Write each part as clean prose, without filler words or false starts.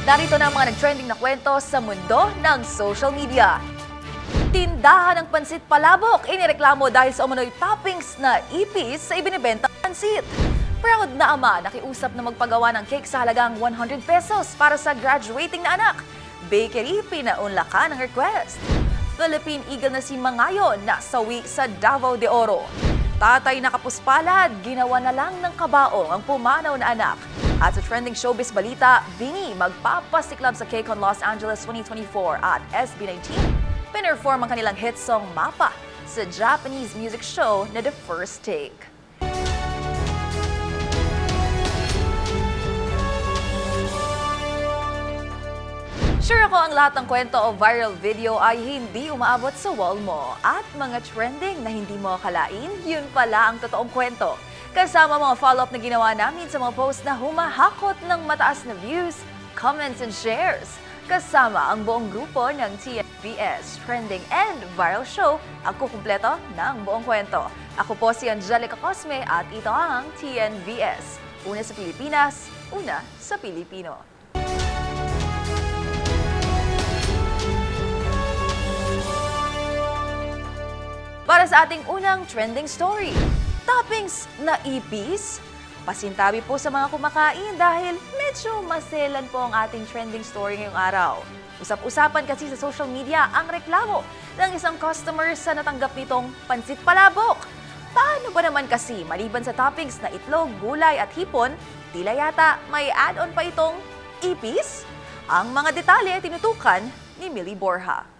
Narito na ang mga nag-trending na kwento sa mundo ng social media. Tindahan ng pansit palabok, inireklamo dahil sa umano'y toppings na ipis sa ibinibenta ng pansit. Proud na ama nakiusap na magpagawa ng cake sa halagang 100 pesos para sa graduating na anak. Bakery pinaunlakan ng request. Philippine Eagle na si Mangayo nasawi sa Davao de Oro. Tatay na kapuspalad, ginawa na lang ng kabaong ang pumanaw na anak. At sa trending showbiz balita, Bini magpapasiklab sa KCON Los Angeles 2024 at SB19. Pinerform ang kanilang hit song Mapa sa Japanese music show na The First Take. Sure ako ang lahat ng kwento o viral video ay hindi umaabot sa wall mo. At mga trending na hindi mo akalain, yun pala ang totoong kwento. Kasama mga follow-up na ginawa namin sa mga post na humahakot ng mataas na views, comments and shares. Kasama ang buong grupo ng TNVS Trending and Viral Show, ako kumpleto ng buong kwento. Ako po si Angelica Cosme at ito ang TNVS. Una sa Pilipinas, una sa Pilipino. Para sa ating unang trending story, toppings na ipis? Pasintabi po sa mga kumakain dahil medyo maselan po ang ating trending story ngayong araw. Usap-usapan kasi sa social media ang reklamo ng isang customer sa natanggap nitong pansit palabok. Paano ba naman kasi maliban sa toppings na itlog, gulay at hipon, tila yata may add-on pa itong ipis? Ang mga detalye tinutukan ni Millie Borja.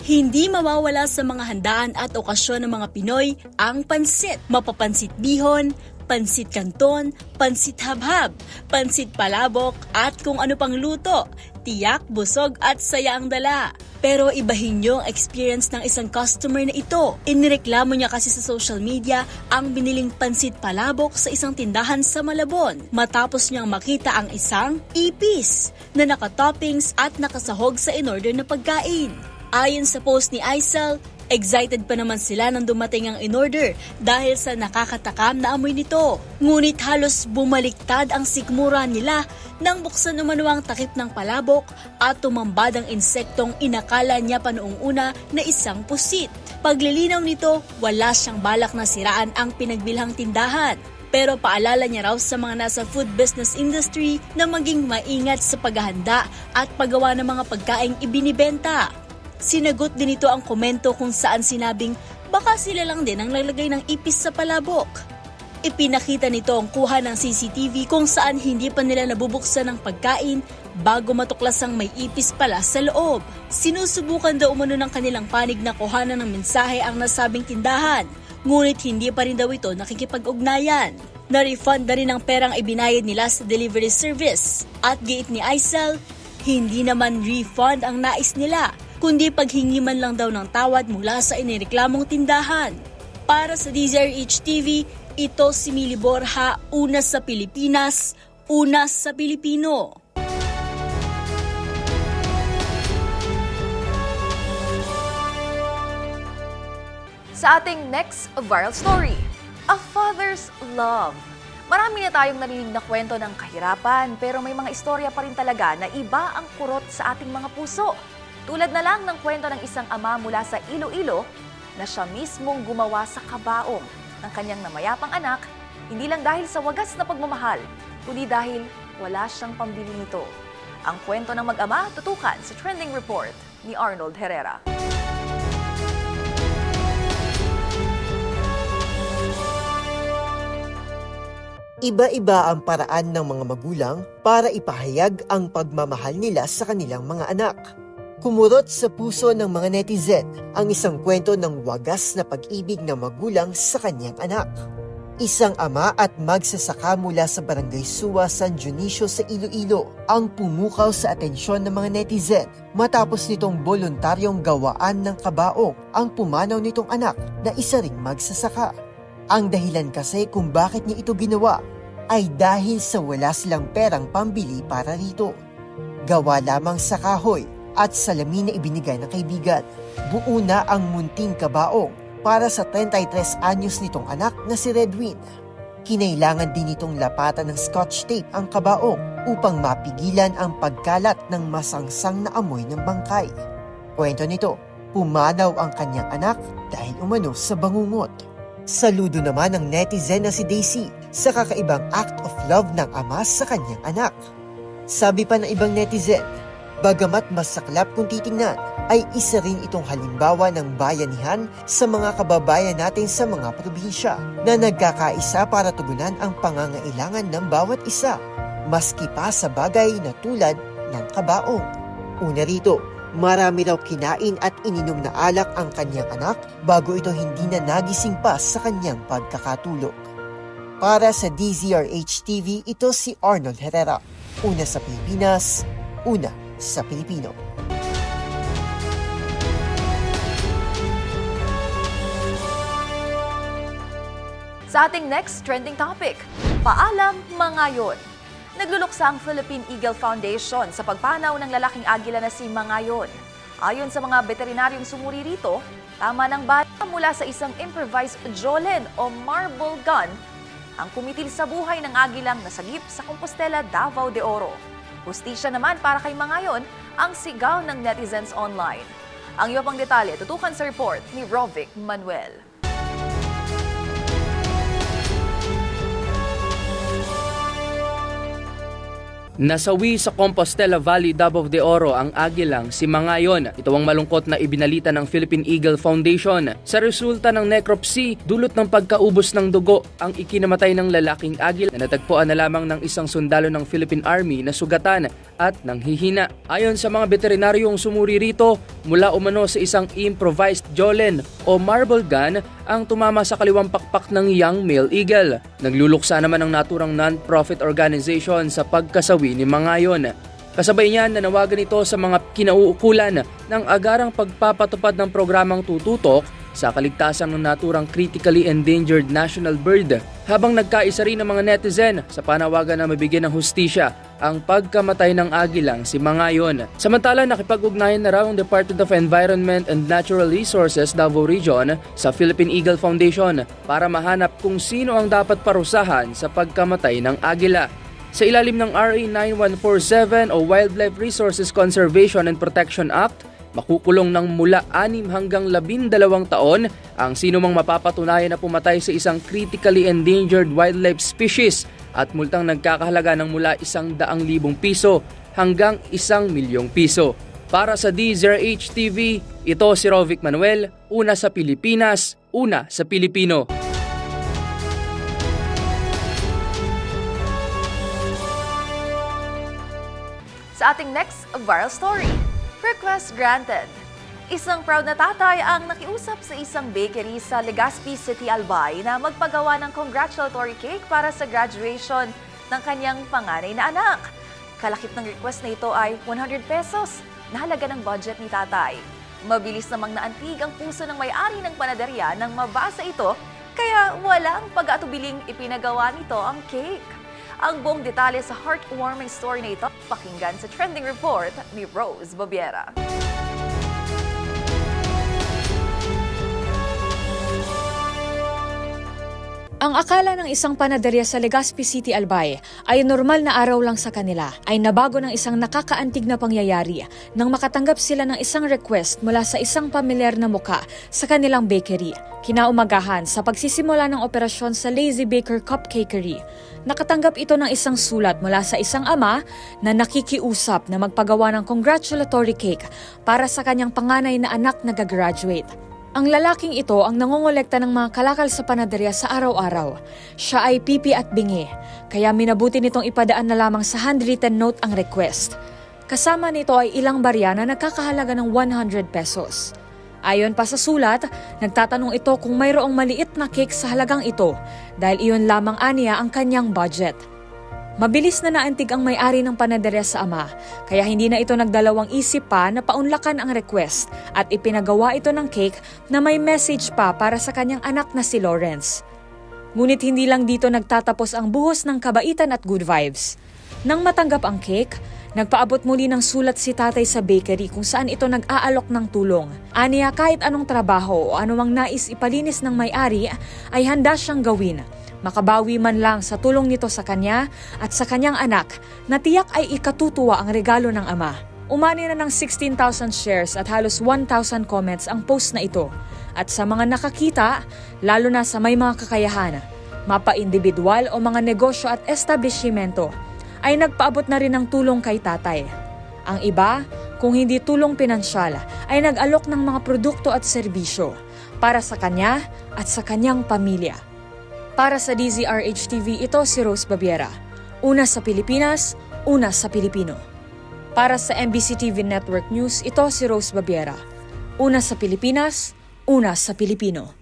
Hindi mawawala sa mga handaan at okasyon ng mga Pinoy ang pansit. Mapapansit bihon, pansit canton, pansit habhab, pansit palabok at kung ano pang luto. Tiyak, busog at saya ang dala. Pero ibahin niyo ang experience ng isang customer na ito. Inireklamo niya kasi sa social media ang biniling pansit palabok sa isang tindahan sa Malabon matapos niyang makita ang isang ipis na naka-toppings at nakasahog sa in-order na pagkain. Ayon sa post ni Aisel, excited pa naman sila nang dumating ang in-order dahil sa nakakatakam na amoy nito. Ngunit halos bumaliktad ang sikmura nila nang buksan umano ang takip ng palabok at tumambad ang insektong inakala niya pa noong una na isang pusit. Paglilinaw nito, wala siyang balak na siraan ang pinagbilhang tindahan. Pero paalala niya raw sa mga nasa food business industry na maging maingat sa paghahanda at paggawa ng mga pagkaing ibinibenta. Sinagot din ito ang komento kung saan sinabing baka sila lang din ang naglagay ng ipis sa palabok. Ipinakita nito ang kuha ng CCTV kung saan hindi pa nila nabubuksan ng pagkain bago matuklas ang may ipis pala sa loob. Sinusubukan daw umano ng kanilang panig na kuhanan ng mensahe ang nasabing tindahan, ngunit hindi pa rin daw ito nakikipag-ugnayan. Na-refund na rin ang perang ibinayad nila sa delivery service. At giit ni Aisel, hindi naman refund ang nais nila, kundi paghingi man lang daw ng tawad mula sa inireklamong tindahan. Para sa DZRH TV, ito si Millie Borja, una sa Pilipinas, una sa Pilipino. Sa ating next viral story, a father's love. Marami na tayong narinig na kwento ng kahirapan, pero may mga istorya pa rin talaga na iba ang kurot sa ating mga puso. Tulad na lang ng kwento ng isang ama mula sa Iloilo na siya mismong gumawa sa kabaong ng kanyang namayapang anak, hindi lang dahil sa wagas na pagmamahal, kundi dahil wala siyang pambili nito. Ang kwento ng mag-ama tutukan sa trending report ni Arnold Herrera. Iba-iba ang paraan ng mga magulang para ipahayag ang pagmamahal nila sa kanilang mga anak. Kumurot sa puso ng mga netizen ang isang kwento ng wagas na pag-ibig ng magulang sa kanyang anak. Isang ama at magsasaka mula sa Barangay Suwa, San Dionisio sa Iloilo ang pumukaw sa atensyon ng mga netizen matapos nitong voluntaryong gawaan ng kabaong ang pumanaw nitong anak na isa ring magsasaka. Ang dahilan kasi kung bakit niya ito ginawa ay dahil sa wala silang perang pambili para rito. Gawa lamang sa kahoy at salamin na ibinigay ng kaibigan. Buo na ang munting kabaong para sa 33 anyos nitong anak na si Redwin. Kinailangan din itong lapatan ng scotch tape ang kabaong upang mapigilan ang pagkalat ng masangsang na amoy ng bangkay. Kwento nito, pumanaw ang kanyang anak dahil umano sa bangungot. Saludo naman ng netizen na si Daisy sa kakaibang act of love ng ama sa kanyang anak. Sabi pa ng ibang netizen, bagamat masaklap kung titingnan, ay isa rin itong halimbawa ng bayanihan sa mga kababayan natin sa mga probinsya na nagkakaisa para tugunan ang pangangailangan ng bawat isa, maski pa sa bagay na tulad ng kabaong. Una rito, marami raw kinain at ininom na alak ang kanyang anak bago ito hindi na nagising pa sa kanyang pagkakatulog. Para sa DZRH TV, ito si Arnold Herrera. Una sa Pilipinas, una sa Pilipino. Sa ating next trending topic, paalam Mangayon. Nagluluksa ang Philippine Eagle Foundation sa pagpanaw ng lalaking agila na si Mangayon. Ayon sa mga veterinaryong sumuri rito, tama ng bala mula sa isang improvised jolen o marble gun ang kumitil sa buhay ng agilang nasagip sa Compostela, Davao de Oro. Hustisya naman para kay Mangayon ang sigaw ng netizens online. Ang iyo pang detalye tutukan sa report ni Rovic Manuel. Nasawi sa Compostela Valley, Davao de Oro ang agilang si Mangayon. Ito ang malungkot na ibinalita ng Philippine Eagle Foundation. Sa resulta ng necropsy, dulot ng pagkaubos ng dugo ang ikinamatay ng lalaking agila na natagpuan na lamang ng isang sundalo ng Philippine Army na sugatan at nanghihina. Ayon sa mga veterinaryong sumuri rito, mula umano sa isang improvised jolen o marble gun ang tumama sa kaliwang pakpak ng young male eagle. Nagluluksa naman ang naturang non-profit organization sa pagkasawi ni Mangayon. Kasabay niyan, nanawagan ito sa mga kinauukulan ng agarang pagpapatupad ng programang tututok sa kaligtasan ng naturang critically endangered national bird, habang nagkaisa rin ng mga netizen sa panawagan na mabigyan ng hustisya ang pagkamatay ng agilang si Mangayon. Samantala, nakipag-ugnayan na raw ang Department of Environment and Natural Resources Davao Region sa Philippine Eagle Foundation para mahanap kung sino ang dapat parusahan sa pagkamatay ng agila. Sa ilalim ng RA 9147 o Wildlife Resources Conservation and Protection Act, makukulong ng mula 6 hanggang 12 taon ang sinumang mapapatunayan na pumatay sa isang critically endangered wildlife species at multang nagkakahalaga ng mula 100,000 piso hanggang 1 milyong piso. Para sa DZRH TV, ito si Rovic Manuel, una sa Pilipinas, una sa Pilipino. Sa ating next viral story, request granted. Isang proud na tatay ang nakiusap sa isang bakery sa Legazpi City, Albay na magpagawa ng congratulatory cake para sa graduation ng kanyang panganay na anak. Kalakip ng request na ito ay 100 pesos na halaga ng budget ni tatay. Mabilis namang naantig ang puso ng may-ari ng panaderya nang mabasa ito, kaya walang pag-atubiling ipinagawa nito ang cake. Ang buong detalye sa heartwarming story na ito, pakinggan sa trending report ni Rose Babiera. Ang akala ng isang panaderya sa Legazpi City, Albay ay normal na araw lang sa kanila ay nabago ng isang nakakaantig na pangyayari nang makatanggap sila ng isang request mula sa isang pamilyar na muka sa kanilang bakery. Kinaumagahan sa pagsisimula ng operasyon sa Lazy Baker Cupcakery, nakatanggap ito ng isang sulat mula sa isang ama na nakikiusap na magpagawa ng congratulatory cake para sa kanyang panganay na anak na gagraduate. Ang lalaking ito ang nangongolekta ng mga kalakal sa panaderya sa araw-araw. Siya ay pipi at bingi, kaya minabuti nitong ipadaan na lamang sa handwritten note ang request. Kasama nito ay ilang barya na nagkakahalaga ng 100 pesos. Ayon pa sa sulat, nagtatanong ito kung mayroong maliit na cake sa halagang ito dahil iyon lamang aniya ang kanyang budget. Mabilis na naantig ang may-ari ng panaderya sa ama, kaya hindi na ito nagdalawang isip pa na paunlakan ang request at ipinagawa ito ng cake na may message pa para sa kanyang anak na si Lawrence. Ngunit hindi lang dito nagtatapos ang buhos ng kabaitan at good vibes. Nang matanggap ang cake, Nagpaabot muli ng sulat si tatay sa bakery kung saan ito nag-aalok ng tulong. Aniya kahit anong trabaho o anumang nais ipalinis ng may-ari ay handa siyang gawin. Makabawi man lang sa tulong nito sa kanya at sa kanyang anak na tiyak ay ikatutuwa ang regalo ng ama. Umani na ng 16,000 shares at halos 1,000 comments ang post na ito. At sa mga nakakita, lalo na sa may mga kakayahan, mapa-individual o mga negosyo at establishmento, ay nagpaabot na rin ng tulong kay tatay. Ang iba, kung hindi tulong pinansyal, ay nag-alok ng mga produkto at serbisyo para sa kanya at sa kanyang pamilya. Para sa DZRH-TV, ito si Rose Babiera. Una sa Pilipinas, una sa Pilipino. Para sa MBC TV Network News, ito si Rose Babiera. Una sa Pilipinas, una sa Pilipino.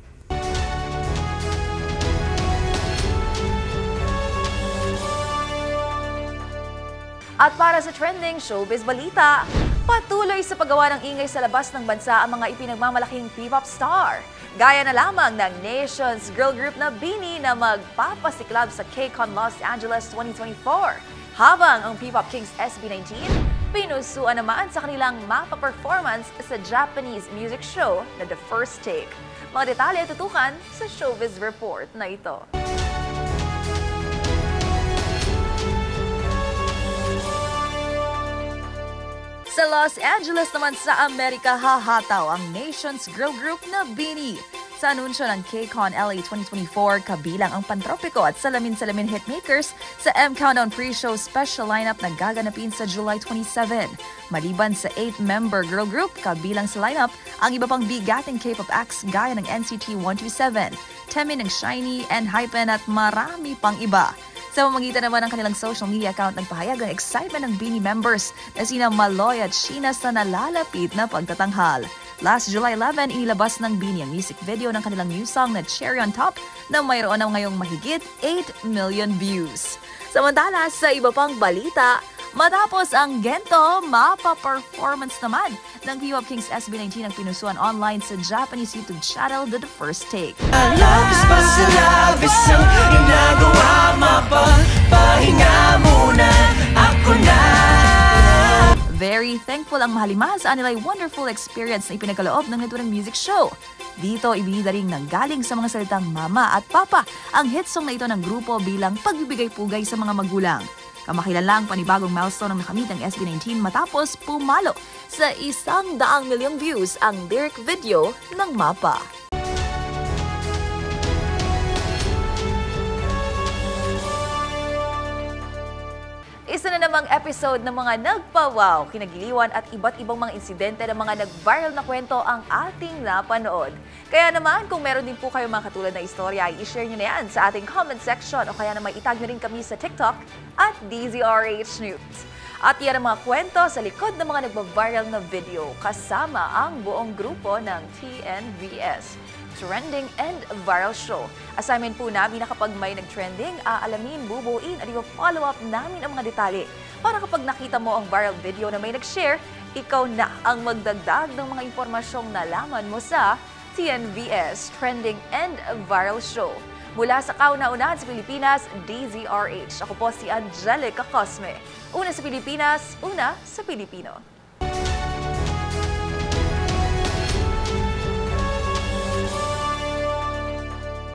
At para sa trending showbiz balita, patuloy sa paggawa ng ingay sa labas ng bansa ang mga ipinagmamalaking P-pop star. Gaya na lamang ng Nation's girl group na BINI na magpapasiklab sa KCON Los Angeles 2024. Habang ang P-pop Kings SB19, pinusuan naman sa kanilang mapa-performance sa Japanese music show na The First Take. Mga detalye tutukan sa showbiz report na ito. Sa Los Angeles naman sa Amerika, hahataw ang Nation's girl group na BINI. Sa anunsyo ng KCON LA 2024, kabilang ang pantropiko at salamin-salamin hitmakers sa M-Countdown pre-show special lineup na gaganapin sa July 27. Maliban sa 8-member girl group, kabilang sa lineup ang iba pang bigating K-pop acts gaya ng NCT 127, Temin ng SHINee, ENHYPEN at marami pang iba. Sa pamamagitan naman ng kanilang social media account, nagpahayag ang excitement ng BINI members na sina Maloy at Sheena sa nalalapit na pagtatanghal. Last July 11, inilabas ng BINI ang music video ng kanilang new song na Cherry on Top na mayroon na ngayong mahigit 8 million views. Samantala, sa iba pang balita, matapos ang Gento, mapa-performance naman ng P-pop Kings SB19 ang pinusuan online sa Japanese YouTube channel The First Take. Love is ang ginagawa, mapapahinga muna ako na. Very thankful ang Mahalima sa anilay wonderful experience na ipinagkaloob ng naturang music show. Dito, ibinida ring nanggaling sa mga salitang mama at papa ang hit song na ito ng grupo bilang pagbibigay-pugay sa mga magulang. Kamakailan lang panibagong milestone ang nakamit ng SB19 matapos pumalo sa 100 milyong views ang lyric video ng MAPA. Isa na namang episode ng mga nagpa-wow, kinagiliwan at iba't ibang mga insidente ng mga nag-viral na kwento ang ating napanood. Kaya naman, kung meron din po kayong mga katulad na istorya, i-share nyo na yan sa ating comment section o kaya naman itag nyo rin kami sa TikTok at DZRH News. At yan ang mga kwento sa likod ng mga nagpa-viral na video kasama ang buong grupo ng TNVS. Trending and Viral Show. Assignment po namin na kapag may nag-trending, aalamin, bubuuin at i-follow up namin ang mga detalye. Para kapag nakita mo ang viral video na may nag-share, ikaw na ang magdagdag ng mga impormasyong nalaman mo sa TNVS Trending and Viral Show. Mula sa kauna-unahan sa Pilipinas, DZRH. Ako po si Angelica Cosme. Una sa Pilipinas, una sa Pilipino.